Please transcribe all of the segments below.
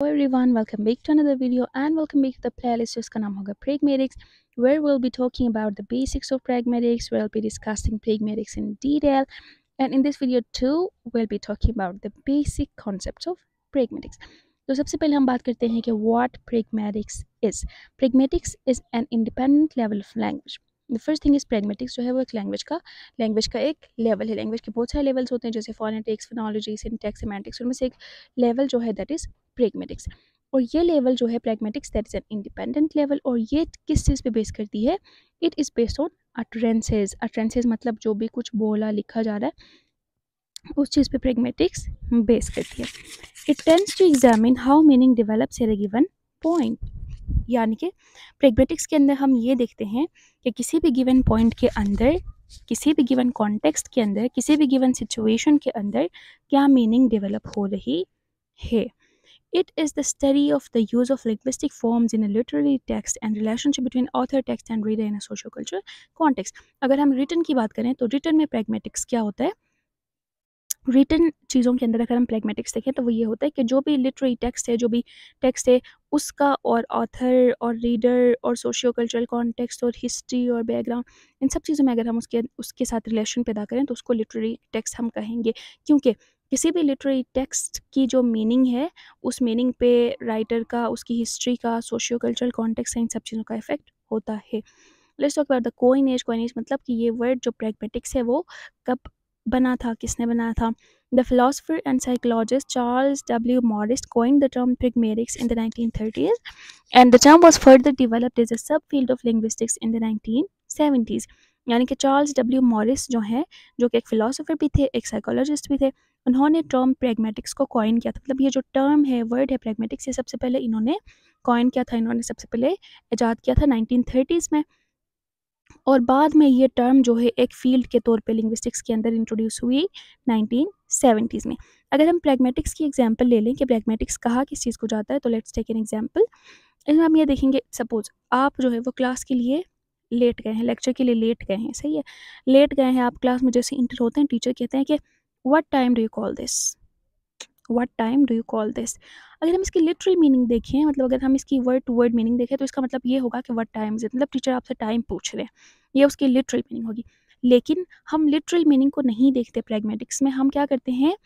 Hello everyone, welcome back to another video and welcome back to the playlist जिसका नाम होगा pragmatics, where we'll be talking about the basics of pragmatics. We'll be discussing pragmatics in detail, and in this video too we'll be talking about the basic concepts of pragmatics. तो सबसे पहले हम बात करते हैं कि what pragmatics is. Pragmatics is an independent level of language. The first thing is pragmatics जो है वो एक लैंग्वेज का एक लेवल है. लैंग्वेज के बहुत सारे लेवल्स होते हैं जैसे फोनेटिक्स, फोनोलॉजी, सिंटैक्स, सेमांटिक्स. उनमें से एक लेवल जो है दैट इज pragmatics. और ये लेवल जो है pragmatics that is an independent level. और ये किस चीज़ पे बेस करती है? It is based on utterances मतलब जो भी कुछ बोला लिखा जा रहा है उस चीज़ पे pragmatics बेस करती है. It tends to examine how meaning develops at a given point. यानी कि pragmatics के अंदर हम ये देखते हैं कि किसी भी गिवन पॉइंट के अंदर, किसी भी गिवन कॉन्टेक्स्ट के अंदर, किसी भी गिवन सिचुएशन के अंदर क्या मीनिंग डेवलप हो रही है. It is the study of the use of linguistic forms in a literary text and relationship between author, text and reader in a socio-cultural context. अगर हम written की बात करें तो written में pragmatics क्या होता है? रिटन चीज़ों के अंदर अगर हम pragmatics देखें तो वो ये होता है कि जो भी लिटरेरी टेक्स्ट है, जो भी टेक्स्ट है उसका और ऑथर और रीडर और सोशियो कल्चरल कॉन्टेक्स्ट और हिस्ट्री और बैकग्राउंड, इन सब चीज़ों में अगर हम उसके साथ रिलेशन पैदा करें तो उसको लिटरेरी टेक्स्ट हम कहेंगे. क्योंकि किसी भी लिटरेरी टेक्स्ट की जो मीनिंग है उस मीनिंग पे राइटर का, उसकी हिस्ट्री का, सोशियो कल्चरल कॉन्टेक्स्ट इन सब चीज़ों का इफेक्ट होता है. Let's talk about the coinage मतलब कि ये वर्ड जो pragmatics है वो कब बना था, किसने बनाया था? The philosopher and psychologist Charles W. Morris coined the term pragmatics in the 1930s, and the term was further developed as a subfield of linguistics in the 1970s. यानी कि चार्ल्स डब्ल्यू मॉरिस जो हैं, जो कि एक philosopher भी थे, एक साइकोलॉजिस्ट भी थे, उन्होंने टर्म pragmatics को कॉइन किया था. मतलब ये जो टर्म है, वर्ड है pragmatics, ये सबसे पहले इन्होंने कॉइन किया था, इन्होंने सबसे पहले इजाद किया था 1930s में. और बाद में ये टर्म जो है एक फील्ड के तौर पे लिंग्विस्टिक्स के अंदर इंट्रोड्यूस हुई 1970s में. अगर हम pragmatics की एग्जांपल ले लें कि pragmatics कहाँ किस चीज़ को जाता है तो लेट्स टेक एन एग्जांपल. इसमें हम ये देखेंगे, सपोज आप जो है वो क्लास के लिए लेट गए हैं, लेक्चर के लिए लेट गए हैं, सही है, लेट गए हैं आप क्लास में. जैसे इंटर होते हैं, टीचर कहते हैं कि what time do you call this, what time do you call this. अगर हम इसकी लिटरल मीनिंग देखें, मतलब अगर हम इसकी वर्ड टू वर्ड मीनिंग देखें तो इसका मतलब ये होगा कि व्हाट टाइम इज इट, मतलब टीचर आपसे टाइम पूछ रहे हैं, ये उसकी लिटरल मीनिंग होगी. लेकिन हम लिटरल मीनिंग को नहीं देखते pragmatics में. हम क्या करते हैं,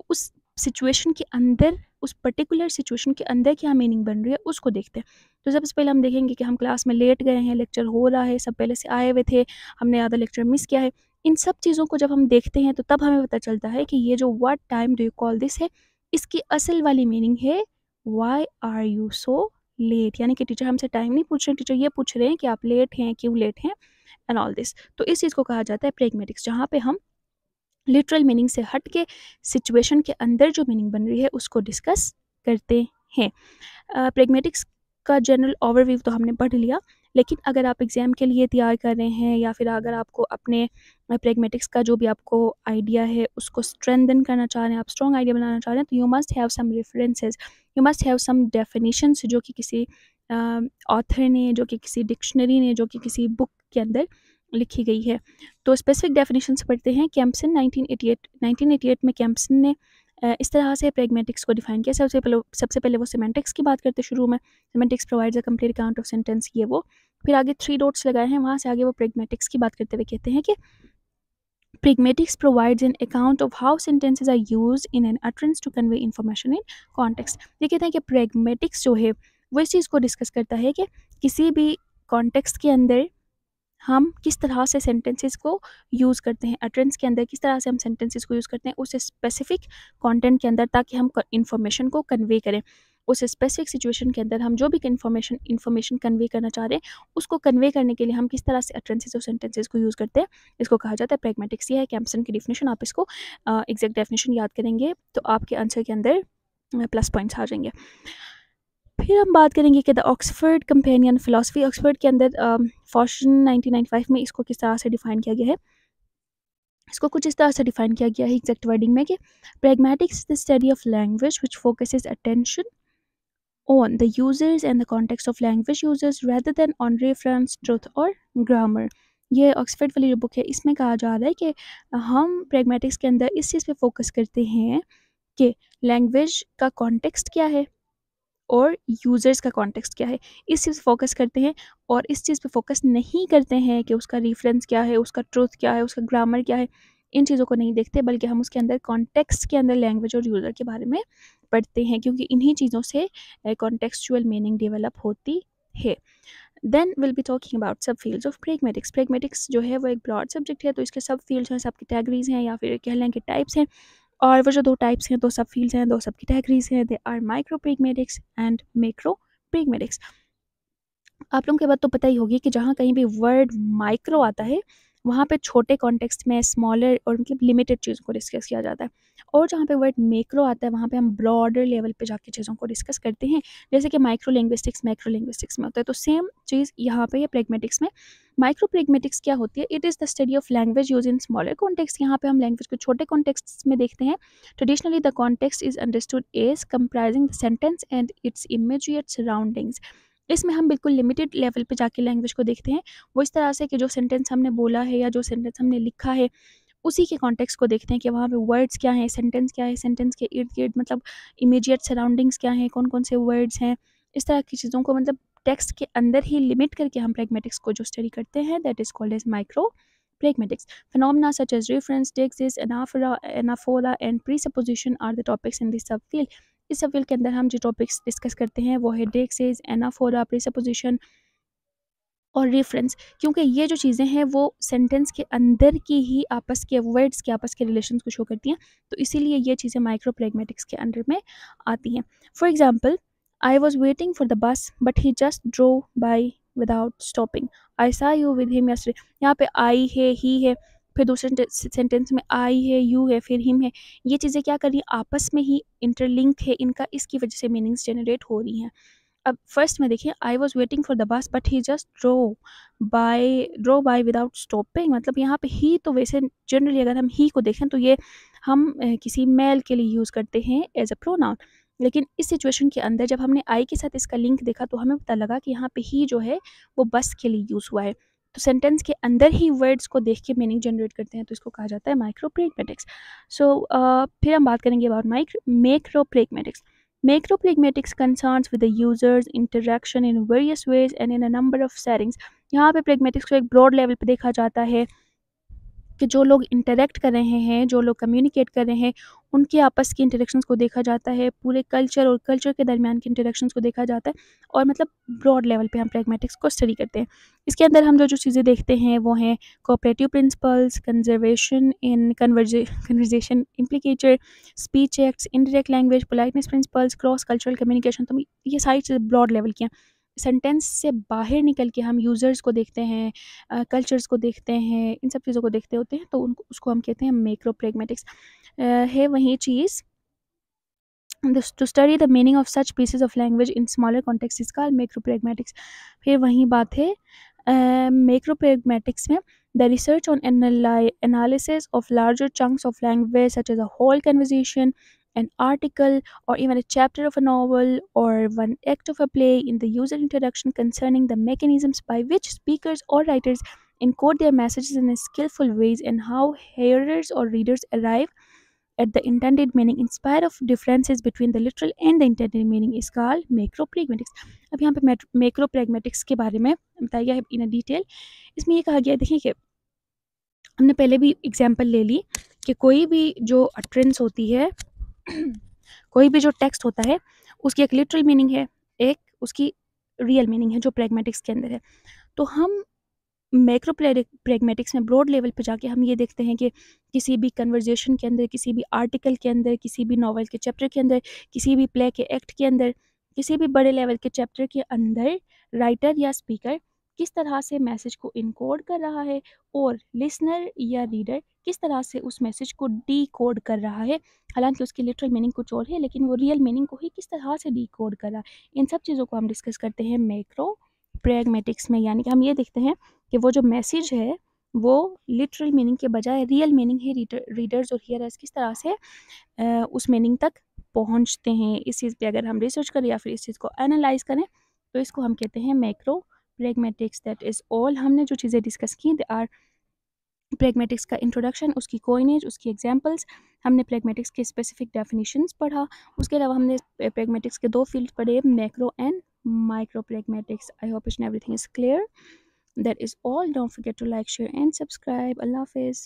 उस सिचुएशन के अंदर, उस पर्टिकुलर सिचुएशन के अंदर क्या मीनिंग बन रही है उसको देखते हैं. तो सबसे पहले हम देखेंगे कि हम क्लास में लेट गए हैं, लेक्चर हो रहा है, सब पहले से आए हुए थे, हमने आधा लेक्चर मिस किया है. इन सब चीज़ों को जब हम देखते हैं तो तब हमें पता चलता है कि ये जो what time do you call this है, इसकी असल वाली मीनिंग है why are you so late. यानी कि टीचर हमसे टाइम नहीं पूछ रहे हैं, टीचर ये पूछ रहे हैं कि आप लेट हैं, क्यों लेट हैं एंड ऑल दिस. तो इस चीज़ को कहा जाता है pragmatics, जहाँ पे हम लिटरल मीनिंग से हट के सिचुएशन के अंदर जो मीनिंग बन रही है उसको डिस्कस करते हैं. pragmatics का जनरल ओवरव्यू तो हमने पढ़ लिया, लेकिन अगर आप एग्ज़ाम के लिए तैयार कर रहे हैं या फिर अगर आपको अपने pragmatics का जो भी आपको आइडिया है उसको स्ट्रेंथन करना चाह रहे हैं, आप स्ट्रॉन्ग आइडिया बनाना चाह रहे हैं, तो you must have some references, you must have some definitions जो कि किसी ऑथर ने, जो कि किसी डिक्शनरी ने, जो कि किसी बुक के अंदर लिखी गई है. तो स्पेसिफिक डेफिनेशंस पढ़ते हैं. कैम्पसन 1988 में कैम्पसन ने इस तरह से pragmatics को डिफाइन किया. सबसे पहले वो सेमेंटिक्स की बात करते शुरू में, semantics provides a complete account of sentence, ये वो. फिर आगे 3 डॉट्स लगाए हैं, वहाँ से आगे वो pragmatics की बात करते हुए कहते हैं कि pragmatics provides an account of how sentences are used in an utterance to convey information in context. ये कहते हैं कि pragmatics जो है वो इस चीज़ को डिस्कस करता है कि किसी भी कॉन्टेक्स्ट के अंदर हम किस तरह से सेंटेंसेस को यूज़ करते हैं, अटरेंस के अंदर किस तरह से हम सेंटेंसेस को यूज़ करते हैं उस स्पेसिफिक कंटेंट के अंदर, ताकि हम इन्फॉर्मेशन को कन्वे करें. उस स्पेसिफिक सिचुएशन के अंदर हम जो भी इन्फॉर्मेशन कन्वे करना चाह रहे हैं उसको कन्वे करने के लिए हम किस तरह से अटरेंसेस और सेंटेंसेस को यूज़ करते हैं, इसको कहा जाता है pragmatics. ये है कैम्पसन की डिफिनेशन. आप इसको एग्जैक्ट डेफिनेशन याद करेंगे तो आपके आंसर के अंदर प्लस पॉइंट्स आ जाएंगे. फिर हम बात करेंगे कि the Oxford companion philosophy, Oxford के अंदर फॉर्शन 1995 में इसको किस तरह से डिफाइन किया गया है. इसको कुछ इस तरह से डिफाइन किया गया है एग्जैक्ट वर्डिंग में कि pragmatics is the study of language which focuses attention on the users and the context of language users rather than on reference, truth और grammar. ये ऑक्सफोर्ड वाली जो बुक है इसमें कहा जा रहा है कि हम pragmatics के अंदर इस चीज़ पे फोकस करते हैं कि लैंग्वेज का कॉन्टेक्स्ट क्या है, और यूज़र्स का कॉन्टेक्स्ट क्या है, इस चीज़ पे फोकस करते हैं। और इस चीज़ पे फोकस नहीं करते हैं कि उसका रेफरेंस क्या है, उसका ट्रुथ क्या है, उसका ग्रामर क्या है, इन चीज़ों को नहीं देखते, बल्कि हम उसके अंदर कॉन्टेक्स्ट के अंदर लैंग्वेज और यूज़र के बारे में पढ़ते हैं, क्योंकि इन्हीं चीज़ों से कॉन्टेक्चुअल मीनिंग डेवलप होती है। Then will be talking about subfields of pragmatics. Pragmatics जो है वो एक ब्रॉड सब्जेक्ट है, तो इसके सब फील्ड्स हैं, सब कैटेगरीज हैं, या फिर कह लें कि टाइप्स हैं। और वो जो दो टाइप्स हैं, दो सब फील्ड्स हैं, दो सब कैटेगरीज हैं, they are micro pragmatics and macro pragmatics. आप लोगों के बात तो पता ही होगी कि जहाँ कहीं भी वर्ड माइक्रो आता है वहाँ पे छोटे कॉन्टेक्स्ट में स्मॉलर और मतलब लिमिटेड चीज़ों को डिस्कस किया जाता है, और जहाँ पे वर्ड मैक्रो आता है वहाँ पे हम ब्रॉडर लेवल पे जाके चीज़ों को डिस्कस करते हैं, जैसे कि माइक्रो लिंग्विस्टिक्स मैक्रो लिंग्विस्टिक्स में होता है। तो सेम चीज़ यहाँ पे है प्रेगमेटिक्स में। माइक्रो प्रेगमेटिक्स क्या होती है? It is the study of language use in smaller context. यहाँ पे हम लैंग्वेज को छोटे कॉन्टेक्स्ट में देखते हैं। Traditionally the context is understood as comprising the sentence and its immediate surroundings. इसमें हम बिल्कुल लिमिटेड लेवल पे जाके लैंग्वेज को देखते हैं, वो इस तरह से कि जो सेंटेंस हमने बोला है या जो सेंटेंस हमने लिखा है उसी के कॉन्टेक्स्ट को देखते हैं कि वहाँ पे वर्ड्स क्या हैं, सेंटेंस क्या है, सेंटेंस के इर्द गिर्द मतलब इमीडिएट सराउंडिंग्स क्या हैं, कौन कौन से वर्ड्स हैं, इस तरह की चीज़ों को मतलब टेक्स्ट के अंदर ही लिमिट करके हम प्रेगमेटिक्स को जो स्टडी करते हैं that is called as micro pragmatics. Phenomena such as reference, deixis, anaphora and presupposition are the topics in this subfield. इस सबफील्ड के अंदर हम जो टॉपिक्स डिस्कस करते हैं वो है डेक्सेस, एनाफोरा, प्रीसपोजिशन और रेफरेंस, क्योंकि ये जो चीज़ें हैं वो सेंटेंस के अंदर की ही आपस के वर्ड्स के आपस के रिलेशन को शो करती हैं, तो इसीलिए ये चीज़ें माइक्रो प्रेगमेटिक्स के अंडर में आती हैं। For example, I was waiting for the bus but he just drove by without stopping, I saw you with him yesterday. यहाँ पे आई है, ही है, फिर दूसरे सेंटेंस में आई है, यू है, फिर हिम है। ये चीज़ें क्या कर रही हैं, आपस में ही इंटरलिंक है इनका, इसकी वजह से मीनिंग्स जनरेट हो रही हैं। अब फर्स्ट में देखिए, I was waiting for the bus but he just drove by without stopping, मतलब यहाँ पे ही तो वैसे जनरली अगर हम ही को देखें तो ये हम किसी मेल के लिए यूज़ करते हैं एज अ प्रोनाउन, लेकिन इस सिचुएशन के अंदर जब हमने आई के साथ इसका लिंक देखा तो हमें पता लगा कि यहाँ पे ही जो है वो बस के लिए यूज़ हुआ है। तो सेंटेंस के अंदर ही वर्ड्स को देख के मीनिंग जनरेट करते हैं, तो इसको कहा जाता है माइक्रो प्रेगमेटिक्स। सो फिर हम बात करेंगे about macro pragmatics. Macro pragmatics concerns with the user's interaction in various ways and in a number of settings. यहाँ पे pragmatics को एक broad level पे देखा जाता है कि जो लोग इंटरेक्ट कर रहे हैं, जो लोग कम्युनिकेट कर रहे हैं, उनके आपस की इंटरेक्शंस को देखा जाता है, पूरे कल्चर और कल्चर के दरमियान की इंटरेक्शंस को देखा जाता है, और मतलब ब्रॉड लेवल पे हम प्रैग्मेटिक्स को स्टडी करते हैं। इसके अंदर हम जो चीज़ें देखते हैं वो हैं cooperative principles, conservation in conversation implicature, speech acts, indirect language, politeness principles, cross cultural communication. तो ये सारी चीज़ें ब्रॉड लेवल की हैं। सेंटेंस से बाहर निकल के हम यूज़र्स को देखते हैं, कल्चर्स को देखते हैं, इन सब चीज़ों को देखते होते हैं, तो उनको उसको हम कहते हैं मैक्रो प्रेगमेटिक्स। है वही चीज़ to study the meaning of such pieces of language in smaller context is called macro pragmatics. फिर वही बात है macro pragmatics में the research on analysis of larger chunks of language such as a whole conversation, an article, or even a chapter of a novel or one act of a play in the user introduction concerning the mechanisms by which speakers or writers encode their messages in skillful ways and how hearers or readers arrive at the intended meaning in spite of differences between the literal and the intended meaning is called macro pragmatics. अब यहाँ पे macro pragmatics के बारे में बताया गया है in detail. इसमें ये कहा गया है, देखिए कि हमने पहले भी एग्जांपल ले ली कि कोई भी जो अटरेंस होती है कोई भी जो टेक्स्ट होता है उसकी एक लिटरल मीनिंग है, एक उसकी रियल मीनिंग है जो प्रैग्मेटिक्स के अंदर है। तो हम मैक्रो प्रैग्मेटिक्स में ब्रॉड लेवल पे जाके हम ये देखते हैं कि किसी भी कन्वर्जेशन के अंदर, किसी भी आर्टिकल के अंदर, किसी भी नॉवल के चैप्टर के अंदर, किसी भी प्ले के एक्ट के अंदर, किसी भी बड़े लेवल के चैप्टर के अंदर राइटर या स्पीकर किस तरह से मैसेज को इनकोड कर रहा है और लिसनर या रीडर किस तरह से उस मैसेज को डी कोड कर रहा है। हालांकि उसकी लिटरल मीनिंग कुछ और है, लेकिन वो रियल मीनिंग को ही किस तरह से डी कोड कर रहा है, इन सब चीज़ों को हम डिस्कस करते हैं मैक्रो प्रैग्मेटिक्स में। यानी कि हम ये देखते हैं कि वो जो मैसेज है वो लिटरल मीनिंग के बजाय रियल मीनिंग है, रीडर्स और हियरर्स किस तरह से उस मीनिंग तक पहुंचते हैं। इस चीज़ पे अगर हम रिसर्च करें या फिर इस चीज़ को एनालाइज करें तो इसको हम कहते हैं macro pragmatics. That is all. हमने जो चीज़ें डिस्कस की दे आर प्रेगमेटिक्स का इंट्रोडक्शन, उसकी कोइनेज, उसकी एग्जांपल्स, हमने प्रेगमेटिक्स के स्पेसिफिक डेफिनेशंस पढ़ा। उसके अलावा हमने प्रेगमेटिक्स के 2 फील्ड पढ़े, macro and micro pragmatics. I hope everything is clear. That is all. Don't forget to like, share and subscribe. Allah Hafiz.